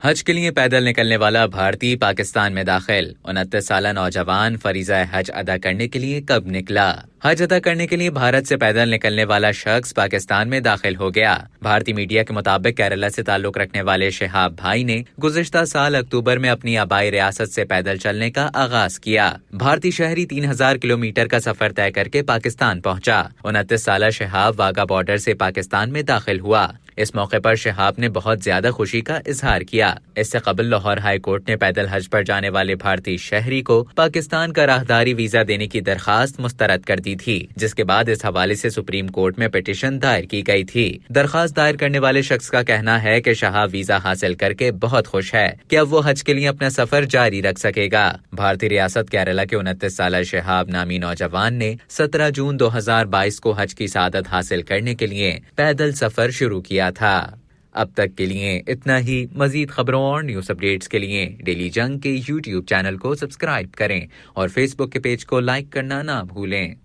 حج کے لیے پیدل نکلنے والا بھارتی پاکستان میں داخل 29 سالہ نوجوان فریضہ حج ادا کرنے کے لیے کب نکلا؟ حج ادا کرنے کے لیے بھارت سے پیدل نکلنے والا شخص پاکستان میں داخل ہو گیا۔ بھارتی میڈیا کے مطابق کیرالہ سے تعلق رکھنے والے شہاب بھائی نے گزشتہ سال اکتوبر میں اپنی آبائی ریاست سے پیدل چلنے کا آغاز کیا۔ بھارتی شہری 3000 کلومیٹر کا سفر طے کر کے پاکستان پہنچا۔ 29 سالہ شہاب واگا بارڈر سے پاکستان میں داخل ہوا۔ اس موقع پر شہاب نے بہت زیادہ خوشی کا اظہار کیا۔ اس سے قبل لاہور ہائی کورٹ نے پیدل حج پر جانے والے بھارتی شہری کو پاکستان کا راہداری ویزا دینے کی درخواست مسترد کر دی تھی، جس کے بعد اس حوالے سے سپریم کورٹ میں پٹیشن دائر کی گئی تھی۔ درخواست دائر کرنے والے شخص کا کہنا ہے کہ شہاب ویزا حاصل کر کے بہت خوش ہے کہ اب وہ حج کے لیے اپنا سفر جاری رکھ سکے گا۔ بھارتی ریاست کیرالہ کے 29 سالہ شہاب نامی نوجوان نے 17 جون 2022 کو حج کی سعادت حاصل کرنے کے لیے پیدل سفر شروع کیا تھا۔ اب تک کے لیے اتنا ہی۔ مزید خبروں اور نیوز اپڈیٹس کے لیے ڈیلی جنگ کے YouTube چینل کو سبسکرائب کریں اور فیس بک کے پیج کو لائک کرنا نہ بھولیں۔